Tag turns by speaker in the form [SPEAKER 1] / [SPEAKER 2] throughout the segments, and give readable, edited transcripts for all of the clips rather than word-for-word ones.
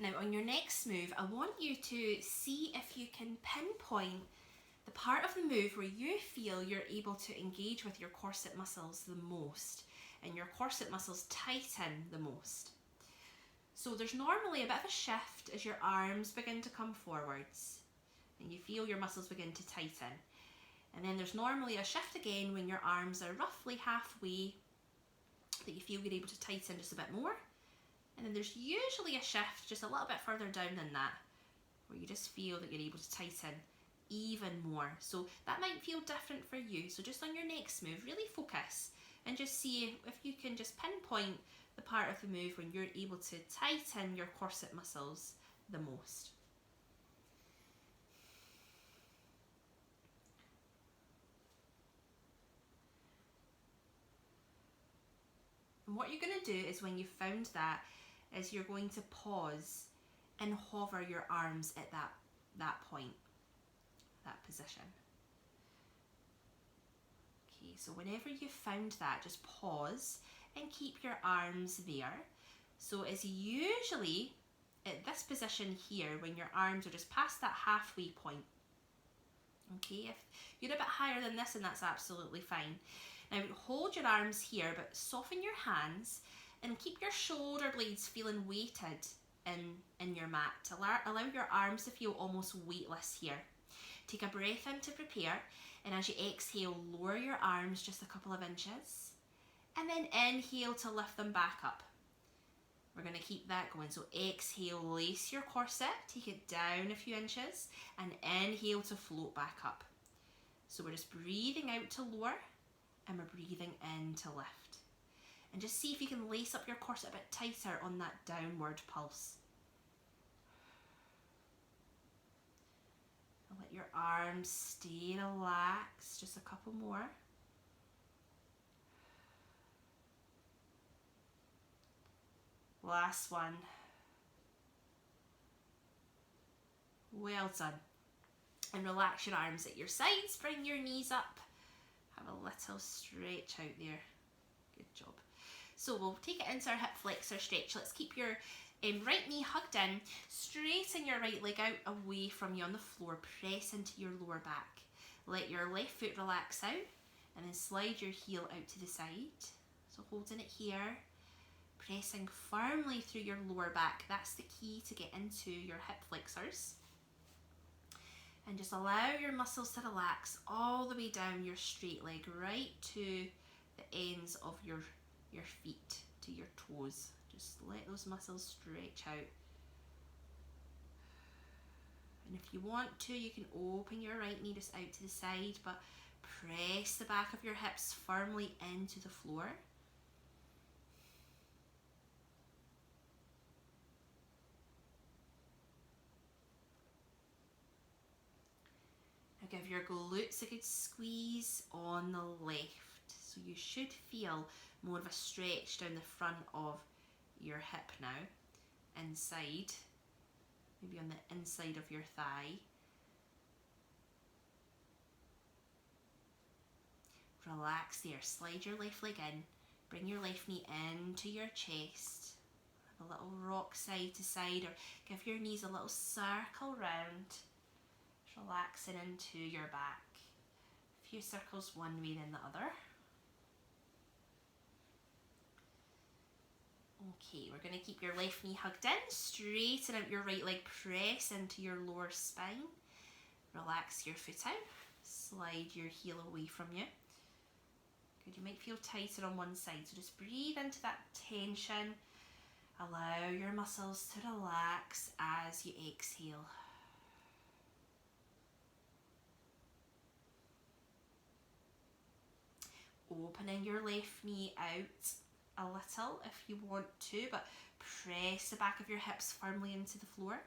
[SPEAKER 1] Now on your next move, I want you to see if you can pinpoint the part of the move where you feel you're able to engage with your corset muscles the most and your corset muscles tighten the most. So there's normally a bit of a shift as your arms begin to come forwards and you feel your muscles begin to tighten. And then there's normally a shift again when your arms are roughly halfway that you feel you're able to tighten just a bit more. And then there's usually a shift just a little bit further down than that where you just feel that you're able to tighten even more. So that might feel different for you. So just on your next move, really focus and just see if you can just pinpoint the part of the move when you're able to tighten your corset muscles the most. And what you're going to do is when you've found that is you're going to pause and hover your arms at that point, that position. Okay, so whenever you've found that, just pause and keep your arms there. So it's usually at this position here when your arms are just past that halfway point. Okay, if you're a bit higher than this, and that's absolutely fine. Now hold your arms here, but soften your hands and keep your shoulder blades feeling weighted in your mat. Allow your arms to feel almost weightless here. Take a breath in to prepare, and as you exhale, lower your arms just a couple of inches, and then inhale to lift them back up. We're going to keep that going. So exhale, lace your corset, take it down a few inches, and inhale to float back up. So we're just breathing out to lower, and we're breathing in to lift. And just see if you can lace up your corset a bit tighter on that downward pulse. And let your arms stay relaxed, just a couple more. Last one. Well done. And relax your arms at your sides, bring your knees up. Have a little stretch out there. Good job. So we'll take it into our hip flexor stretch. Let's keep your right knee hugged in. Straighten your right leg out away from you on the floor. Press into your lower back. Let your left foot relax out and then slide your heel out to the side. So holding it here. Pressing firmly through your lower back. That's the key to get into your hip flexors. And just allow your muscles to relax all the way down your straight leg, right to the ends of your feet, to your toes. Just let those muscles stretch out. And if you want to, you can open your right knee just out to the side, but press the back of your hips firmly into the floor. Give your glutes a good squeeze on the left. So you should feel more of a stretch down the front of your hip now. Inside, maybe on the inside of your thigh. Relax there. Slide your left leg in. Bring your left knee into your chest. Have a little rock side to side, or give your knees a little circle round. Relaxing into your back. A few circles one way then the other. Okay, we're going to keep your left knee hugged in. Straighten out your right leg. Press into your lower spine. Relax your foot out. Slide your heel away from you. Good, you might feel tighter on one side. So just breathe into that tension. Allow your muscles to relax as you exhale. Opening your left knee out a little if you want to, but press the back of your hips firmly into the floor.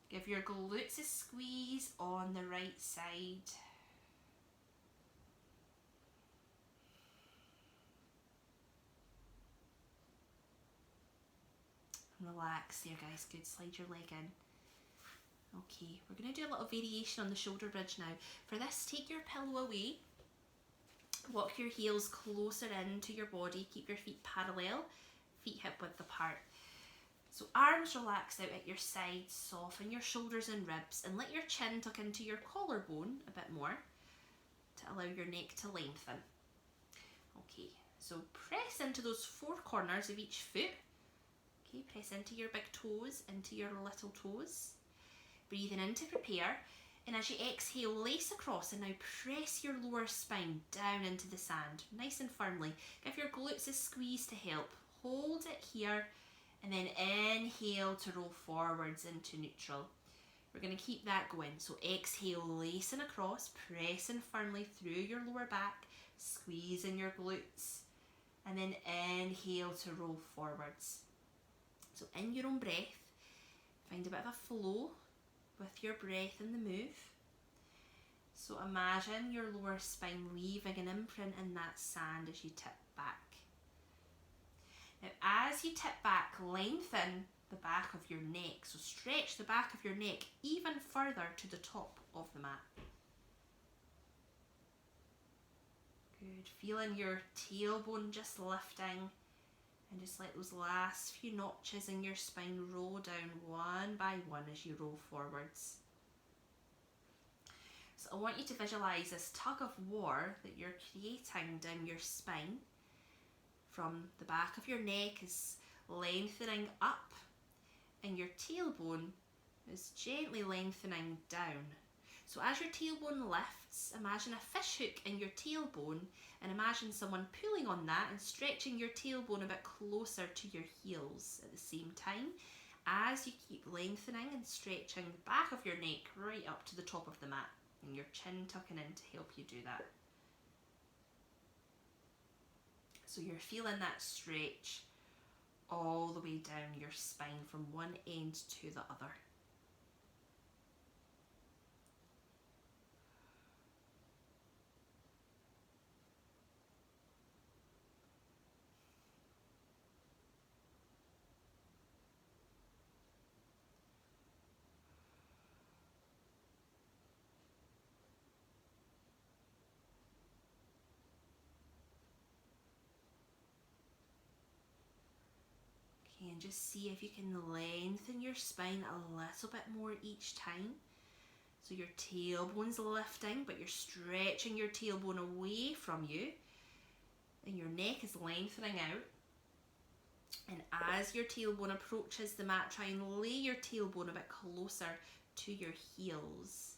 [SPEAKER 1] Give your glutes a squeeze on the right side. Relax there, guys. Good. Slide your leg in. Okay, we're going to do a little variation on the shoulder bridge now. For this, take your pillow away. Walk your heels closer into your body, keep your feet parallel, feet hip width apart. So arms relaxed out at your sides, soften your shoulders and ribs, and let your chin tuck into your collarbone a bit more to allow your neck to lengthen. Okay, so press into those four corners of each foot. Okay, press into your big toes, into your little toes. Breathing in to prepare, and as you exhale, lace across and now press your lower spine down into the sand, nice and firmly. Give your glutes a squeeze to help. Hold it here, and then inhale to roll forwards into neutral. We're going to keep that going. So exhale, lacing across, pressing firmly through your lower back, squeezing your glutes, and then inhale to roll forwards. So in your own breath, find a bit of a flow with your breath in the move. So imagine your lower spine leaving an imprint in that sand as you tip back. Now as you tip back, lengthen the back of your neck. So stretch the back of your neck even further to the top of the mat. Good. Feeling your tailbone just lifting. And just let those last few notches in your spine roll down one by one as you roll forwards. So I want you to visualise this tug of war that you're creating down your spine. From the back of your neck is lengthening up, and your tailbone is gently lengthening down. So as your tailbone lifts, imagine a fish hook in your tailbone, and imagine someone pulling on that and stretching your tailbone a bit closer to your heels at the same time as you keep lengthening and stretching the back of your neck right up to the top of the mat, and your chin tucking in to help you do that. So you're feeling that stretch all the way down your spine from one end to the other. And just see if you can lengthen your spine a little bit more each time. So your tailbone's lifting, but you're stretching your tailbone away from you, and your neck is lengthening out. And as your tailbone approaches the mat, try and lay your tailbone a bit closer to your heels.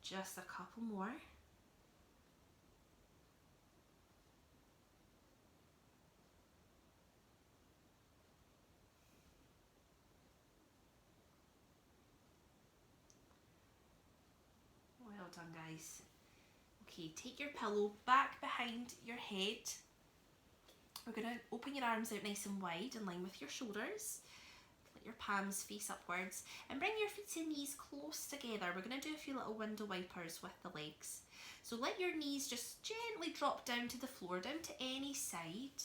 [SPEAKER 1] Just a couple more. Well done, guys. Okay, take your pillow back behind your head. We're going to open your arms out nice and wide in line with your shoulders. Let your palms face upwards and bring your feet and knees close together. We're going to do a few little window wipers with the legs. So let your knees just gently drop down to the floor, down to any side.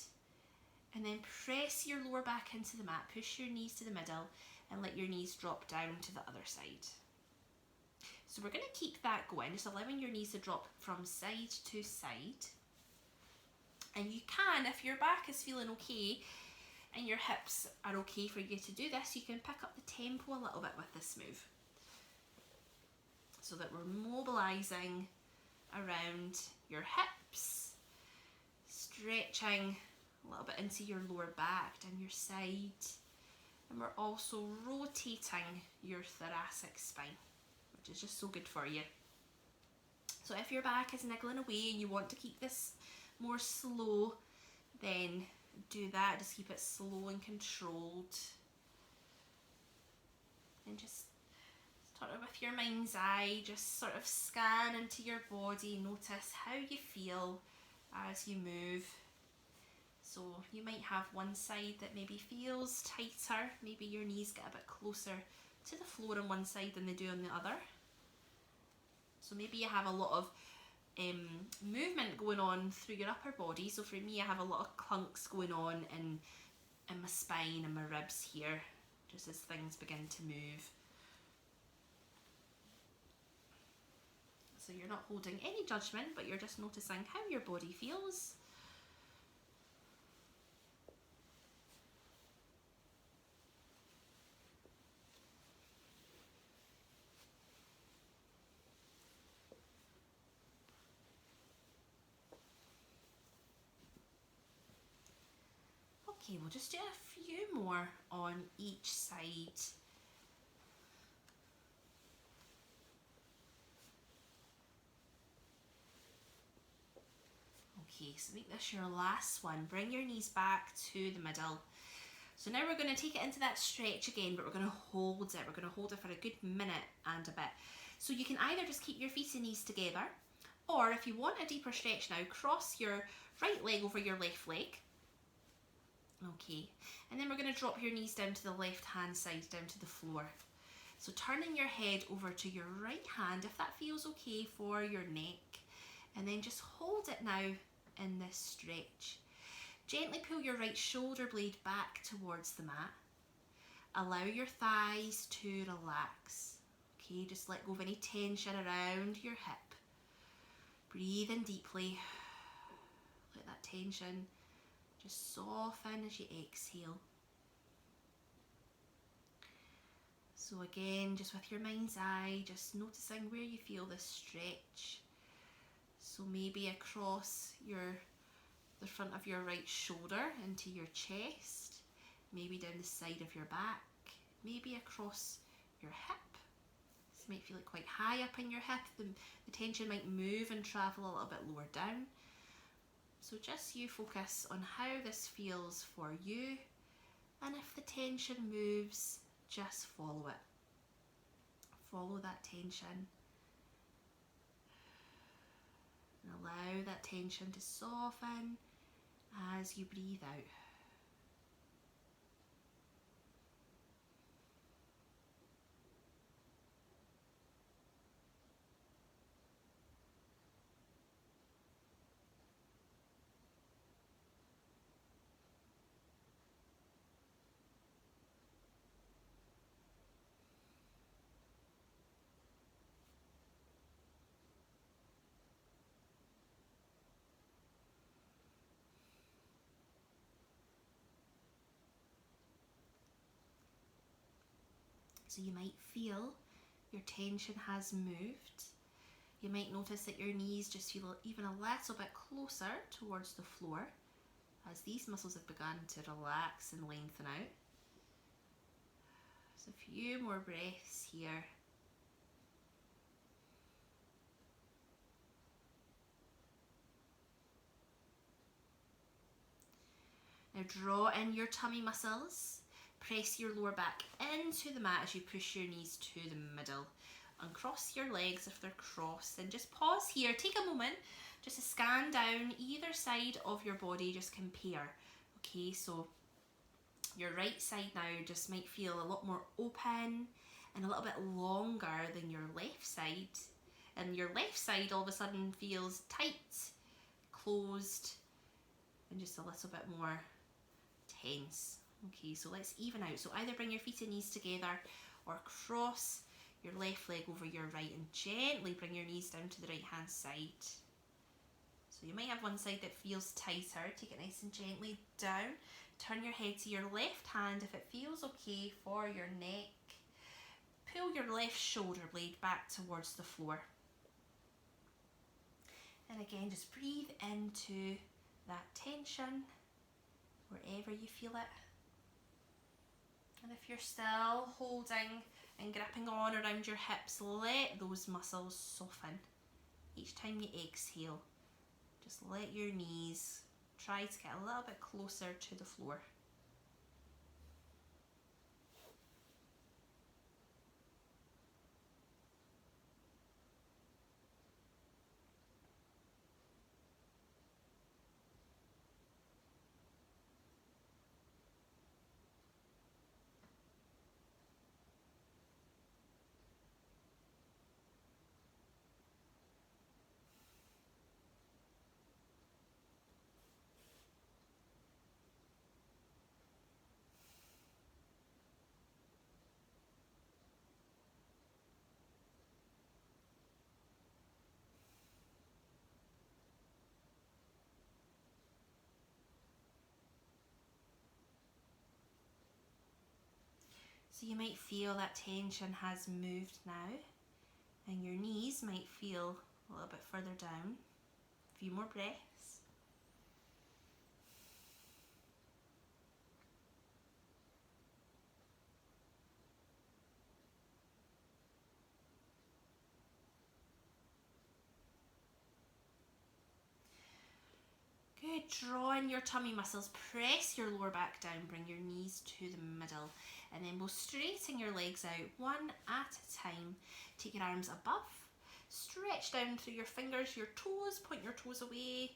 [SPEAKER 1] And then press your lower back into the mat. Push your knees to the middle and let your knees drop down to the other side. So we're going to keep that going, just allowing your knees to drop from side to side. And you can, if your back is feeling okay and your hips are okay for you to do this, you can pick up the tempo a little bit with this move. So that we're mobilising around your hips, stretching a little bit into your lower back, down your side. And we're also rotating your thoracic spine, which is just so good for you. So if your back is niggling away and you want to keep this more slow, then do that. Just keep it slow and controlled. And just sort of with your mind's eye, just sort of scan into your body, notice how you feel as you move. So you might have one side that maybe feels tighter, maybe your knees get a bit closer to the floor on one side than they do on the other. So maybe you have a lot of movement going on through your upper body. So for me, I have a lot of clunks going on in my spine and my ribs here, just as things begin to move. So you're not holding any judgment, but you're just noticing how your body feels. Okay, we'll just do a few more on each side. Okay, so make this your last one. Bring your knees back to the middle. So now we're going to take it into that stretch again, but we're going to hold it. We're going to hold it for a good minute and a bit. So you can either just keep your feet and knees together, or if you want a deeper stretch now, cross your right leg over your left leg. Okay, and then we're going to drop your knees down to the left hand side, down to the floor. So turning your head over to your right hand, if that feels okay for your neck, and then just hold it now in this stretch. Gently pull your right shoulder blade back towards the mat. Allow your thighs to relax. Okay, just let go of any tension around your hip. Breathe in deeply. Let that tension just soften as you exhale. So again, just with your mind's eye, just noticing where you feel this stretch. So maybe across the front of your right shoulder into your chest, maybe down the side of your back, maybe across your hip. This might feel like quite high up in your hip. The tension might move and travel a little bit lower down. So just you focus on how this feels for you, and if the tension moves, just follow it. Follow that tension and allow that tension to soften as you breathe out. So you might feel your tension has moved. You might notice that your knees just feel even a little bit closer towards the floor as these muscles have begun to relax and lengthen out. So a few more breaths here. Now draw in your tummy muscles. Press your lower back into the mat as you push your knees to the middle. Uncross your legs if they're crossed, and just pause here. Take a moment just to scan down either side of your body, just compare. Okay, so your right side now just might feel a lot more open and a little bit longer than your left side. And your left side all of a sudden feels tight, closed, and just a little bit more tense. Okay, so let's even out. So either bring your feet and knees together or cross your left leg over your right and gently bring your knees down to the right hand side. So you might have one side that feels tighter. Take it nice and gently down. Turn your head to your left hand if it feels okay for your neck. Pull your left shoulder blade back towards the floor. And again, just breathe into that tension wherever you feel it. And if you're still holding and gripping on around your hips, let those muscles soften. Each time you exhale, just let your knees try to get a little bit closer to the floor. So you might feel that tension has moved now, and your knees might feel a little bit further down. A few more breaths. Good, draw in your tummy muscles, press your lower back down, bring your knees to the middle, and then we'll straighten your legs out one at a time. Take your arms above, stretch down through your fingers, your toes, point your toes away,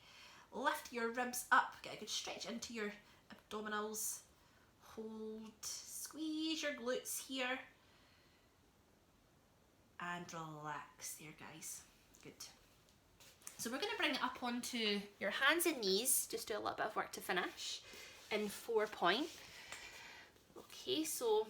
[SPEAKER 1] lift your ribs up, get a good stretch into your abdominals, hold, squeeze your glutes here, and relax there, guys. Good. So we're going to bring it up onto your hands and knees, just do a little bit of work to finish in 4 point. Okay, so